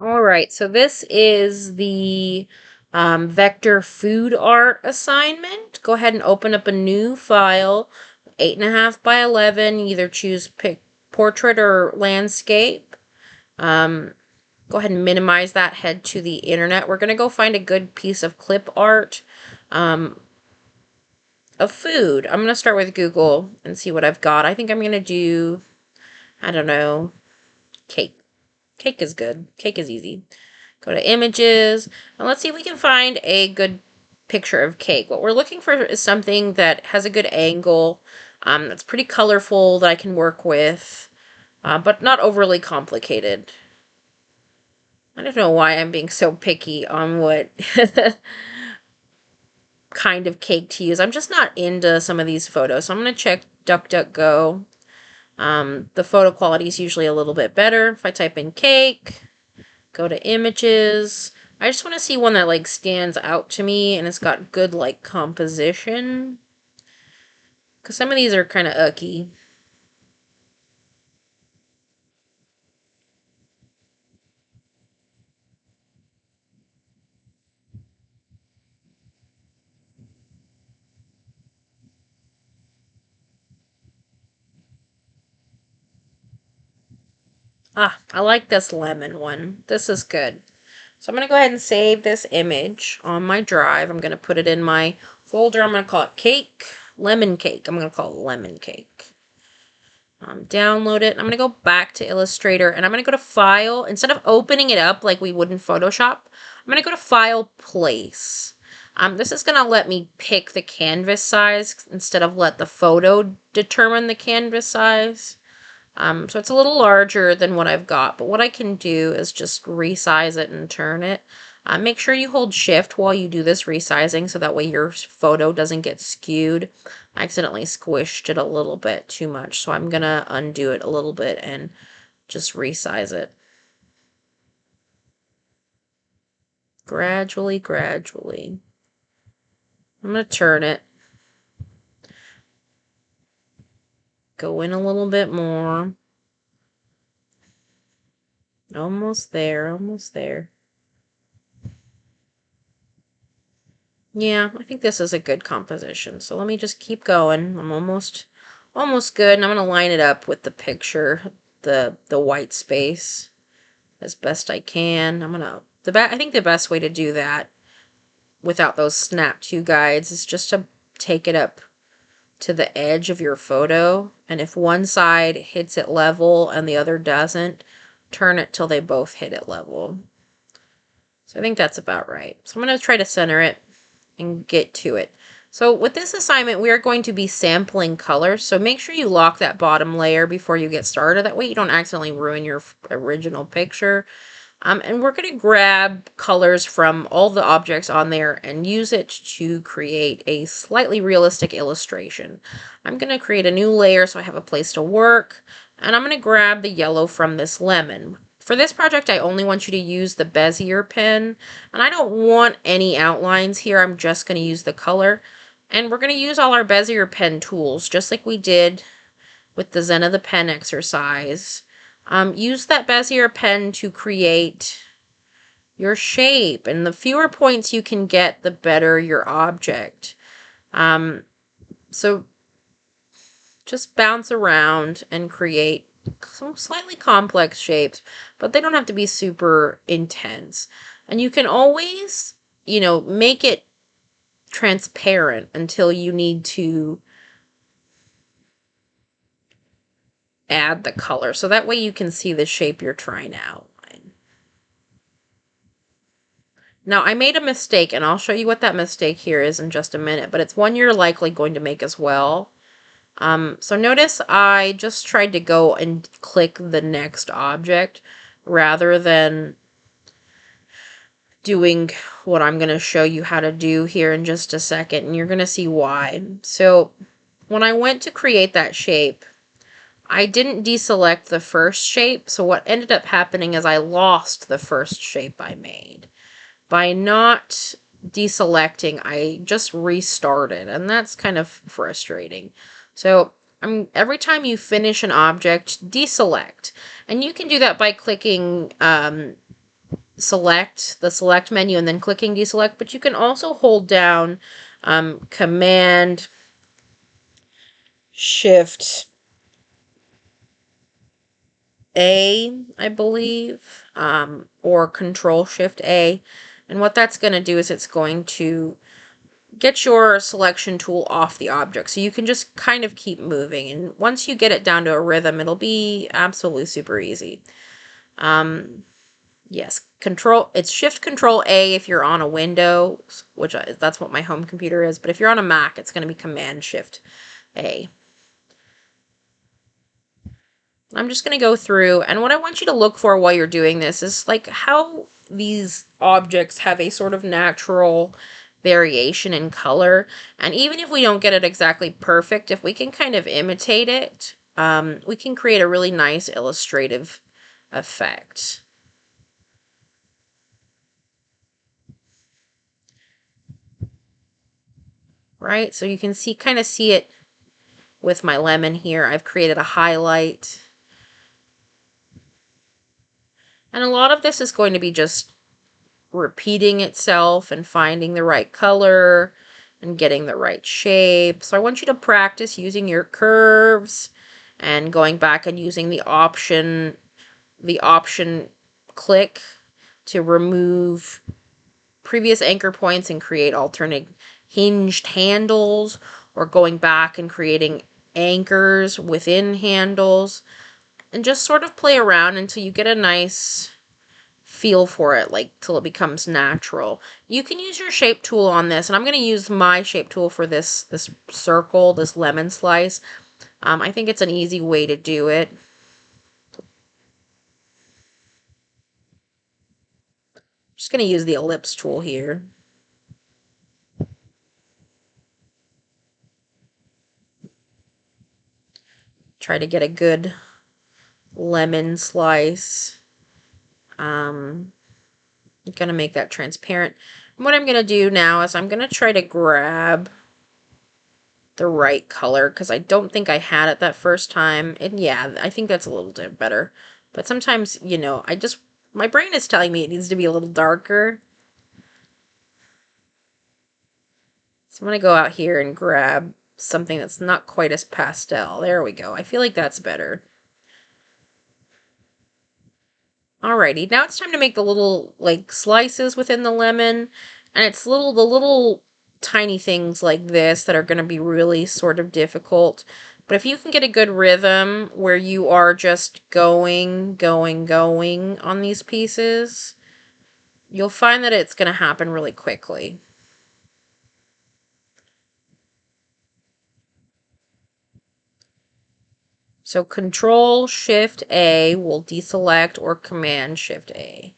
All right, so this is the vector food art assignment. Go ahead and open up a new file, 8.5 by 11. Either choose pick portrait or landscape. Go ahead and minimize that, head to the internet. We're going to go find a good piece of clip art of food. I'm going to start with Google and see what I've got. I think I'm going to do, I don't know, cake. Cake is good. Cake is easy. Go to images, and let's see if we can find a good picture of cake. What we're looking for is something that has a good angle, that's pretty colorful, that I can work with, but not overly complicated. I don't know why I'm being so picky on what kind of cake to use. I'm just not into some of these photos, so I'm going to check DuckDuckGo. The photo quality is usually a little bit better. If I type in cake, go to images, I just want to see one that like stands out to me and it's got good like composition. Because some of these are kind of icky. Ah, I like this lemon one. This is good. So I'm going to go ahead and save this image on my drive. I'm going to put it in my folder. I'm going to call it cake, lemon cake. I'm going to call it lemon cake. Download it. I'm going to go back to Illustrator and I'm going to go to File. Instead of opening it up like we would in Photoshop, I'm going to go to File, Place. This is going to let me pick the canvas size instead of let the photo determine the canvas size. So it's a little larger than what I've got, but what I can do is just resize it and turn it. Make sure you hold shift while you do this resizing so that way your photo doesn't get skewed. I accidentally squished it a little bit too much, so I'm going to undo it a little bit and just resize it. Gradually, gradually. I'm going to turn it. Go in a little bit more. Almost there, almost there. Yeah, I think this is a good composition. So let me just keep going. I'm almost good. And I'm going to line it up with the picture, the white space as best I can. I think the best way to do that without those snap to guides is just to take it up to the edge of your photo. And if one side hits it level and the other doesn't, turn it till they both hit it level. So I think that's about right. So I'm going to try to center it and get to it. So with this assignment, we are going to be sampling colors. So make sure you lock that bottom layer before you get started. That way you don't accidentally ruin your original picture. And we're going to grab colors from all the objects on there and use it to create a slightly realistic illustration. I'm going to create a new layer so I have a place to work. And I'm going to grab the yellow from this lemon. For this project, I only want you to use the Bezier pen, and I don't want any outlines here. I'm just going to use the color, and we're going to use all our Bezier pen tools, just like we did with the Zen of the Pen exercise. Use that Bezier pen to create your shape, and the fewer points you can get, the better your object. So just bounce around and create some slightly complex shapes, but they don't have to be super intense. And you can always, make it transparent until you need to add the color. So that way you can see the shape you're trying to outline. Now, I made a mistake, and I'll show you what that mistake here is in just a minute, but it's one you're likely going to make as well. So notice I just tried to go and click the next object rather than doing what I'm going to show you how to do here in just a second, and you're going to see why. So when I went to create that shape, I didn't deselect the first shape, so what ended up happening is I lost the first shape I made. By not deselecting, I just restarted, and that's kind of frustrating. So every time you finish an object, deselect. And you can do that by clicking the select menu and then clicking deselect, but you can also hold down Command Shift A, I believe, or Control Shift A. And what that's going to do is it's going to get your selection tool off the object. So you can just kind of keep moving. And once you get it down to a rhythm, it'll be absolutely super easy. Yes, it's Shift Control A if you're on a Windows, which that's what my home computer is. But if you're on a Mac, it's going to be Command Shift A. I'm just going to go through, and what I want you to look for while you're doing this is like how these objects have a sort of natural variation in color. And even if we don't get it exactly perfect, if we can kind of imitate it, we can create a really nice illustrative effect. Right? So you can kind of see it with my lemon here. I've created a highlight. And a lot of this is going to be just repeating itself and finding the right color and getting the right shape. So I want you to practice using your curves and going back and using the option click to remove previous anchor points and create alternate hinged handles, or going back and creating anchors within handles, and just sort of play around until you get a nice feel for it, like till it becomes natural. You can use your shape tool on this, and I'm going to use my shape tool for this circle, this lemon slice. I think it's an easy way to do it. Just going to use the ellipse tool here. Try to get a good lemon slice. I'm going to make that transparent. And what I'm going to do now is I'm going to try to grab the right color, because I don't think I had it that first time. And yeah, I think that's a little bit better. But sometimes, my brain is telling me it needs to be a little darker. So I'm going to go out here and grab something that's not quite as pastel. There we go. I feel like that's better. Alrighty, now it's time to make the little, like, slices within the lemon. And it's the little tiny things like this that are going to be really sort of difficult. But if you can get a good rhythm where you are just going on these pieces, you'll find that it's going to happen really quickly. So Control Shift A will deselect, or Command Shift A.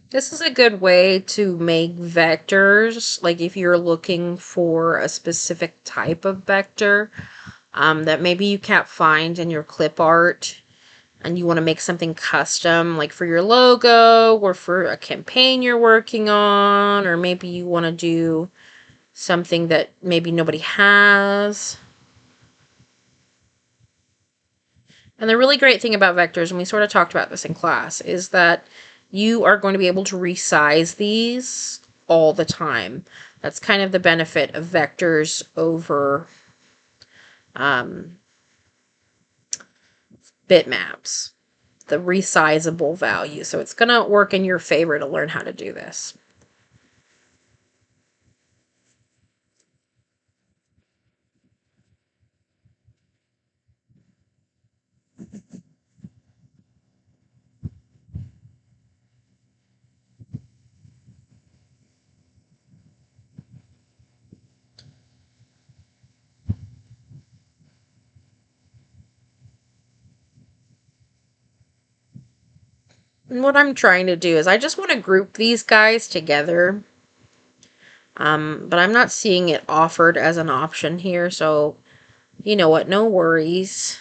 This is a good way to make vectors, like if you're looking for a specific type of vector that maybe you can't find in your clip art, and you want to make something custom, like for your logo or for a campaign you're working on, or maybe you want to do something that maybe nobody has. And the really great thing about vectors, and we sort of talked about this in class, is that you are going to be able to resize these all the time. That's kind of the benefit of vectors over bitmaps, the resizable value. So it's going to work in your favor to learn how to do this. And what I'm trying to do is I just want to group these guys together. But I'm not seeing it offered as an option here, so you know what, no worries.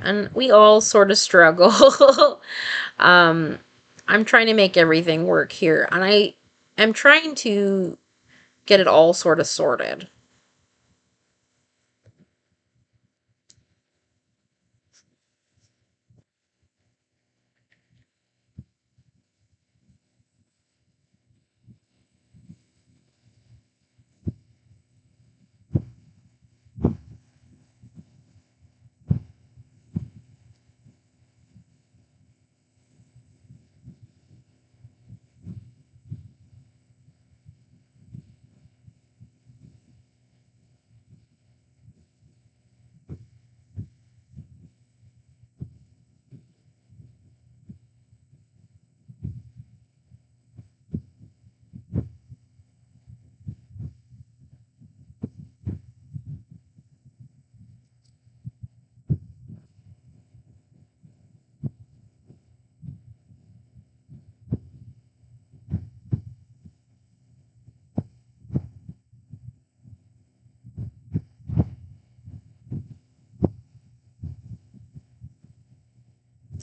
And we all sort of struggle. um, I'm trying to make everything work here, and I am trying to get it all sort of sorted.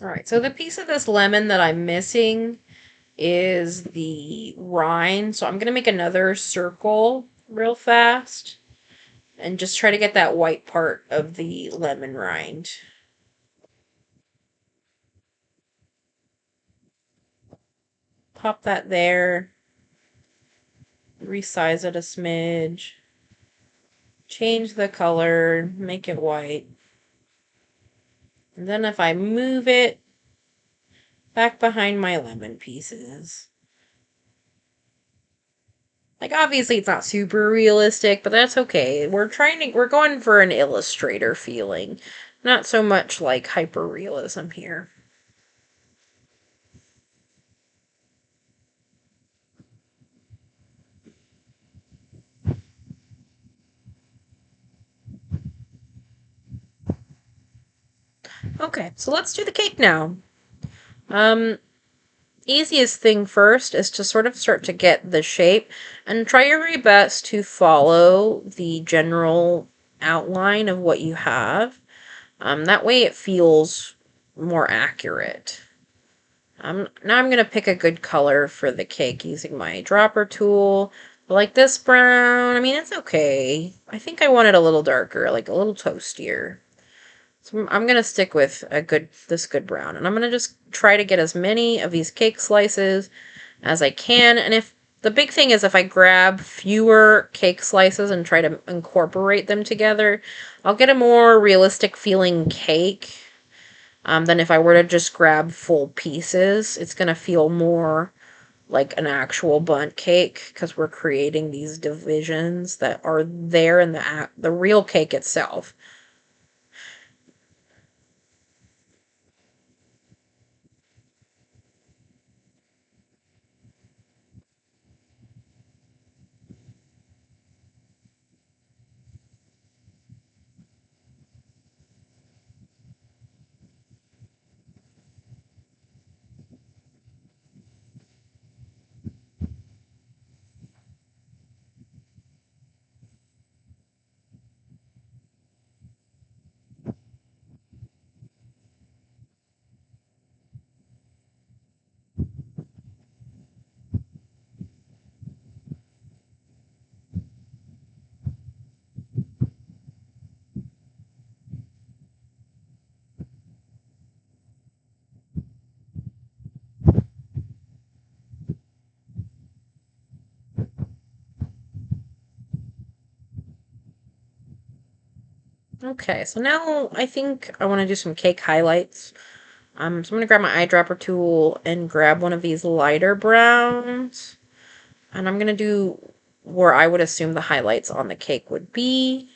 All right, so the piece of this lemon that I'm missing is the rind. So I'm going to make another circle real fast and just try to get that white part of the lemon rind. Pop that there. Resize it a smidge. Change the color, make it white. And then if I move it back behind my lemon pieces. Like, obviously it's not super realistic, but that's okay. We're going for an illustrator feeling. Not so much like hyper realism here. Okay, so let's do the cake now. Easiest thing first is to sort of start to get the shape and try your very best to follow the general outline of what you have. That way it feels more accurate. Now I'm going to pick a good color for the cake using my dropper tool. I like this brown. I mean, it's okay. I think I want it a little darker, like a little toastier. So I'm going to stick with this good brown. And I'm going to just try to get as many of these cake slices as I can. And if the big thing is if I grab fewer cake slices and try to incorporate them together, I'll get a more realistic feeling cake than if I were to just grab full pieces. It's going to feel more like an actual bundt cake because we're creating these divisions that are there in the real cake itself. Okay, so now I think I want to do some cake highlights. So I'm going to grab my eyedropper tool and grab one of these lighter browns. And I'm going to do where I would assume the highlights on the cake would be.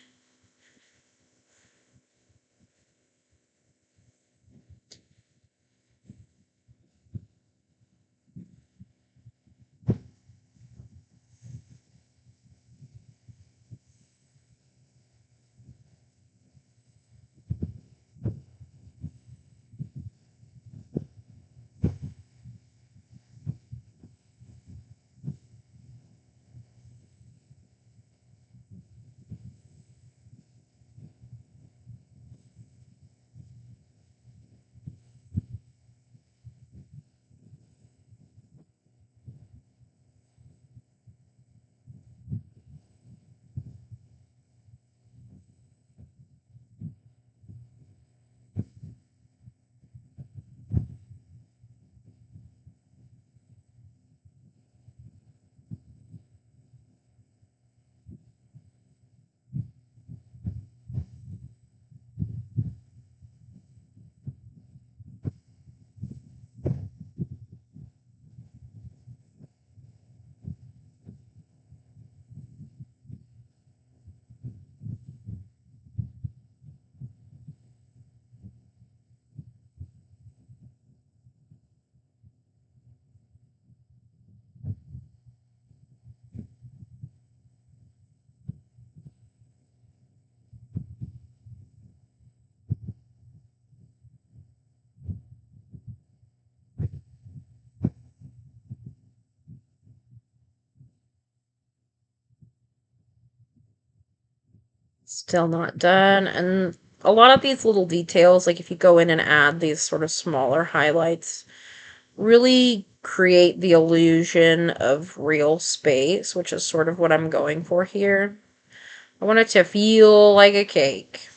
Still not done. And a lot of these little details, like if you go in and add these sort of smaller highlights, really create the illusion of real space, which is sort of what I'm going for here. I want it to feel like a cake.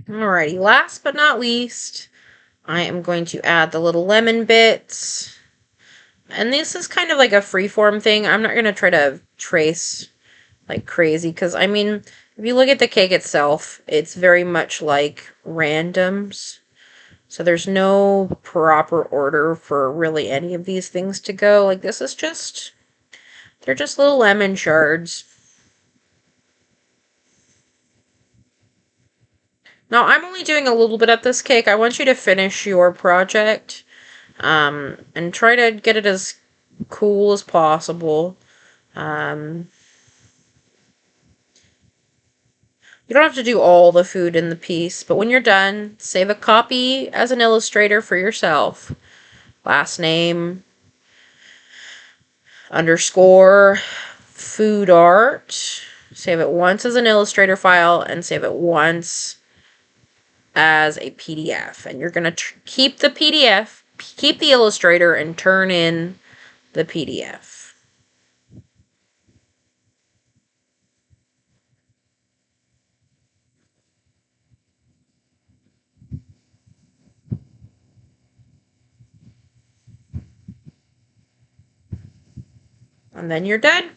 Alrighty, last but not least, I am going to add the little lemon bits. And this is kind of like a freeform thing. I'm not going to try to trace like crazy because, I mean, if you look at the cake itself, it's very much like randoms. So there's no proper order for really any of these things to go. Like this is just, they're just little lemon shards. Now I'm only doing a little bit of this cake. I want you to finish your project and try to get it as cool as possible. Um, you don't have to do all the food in the piece, but when you're done, save a copy as an illustrator for yourself. Last name, underscore, food art. Save it once as an illustrator file and save it once as a PDF. And you're going to keep the PDF, keep the illustrator, and turn in the PDF. And then you're done.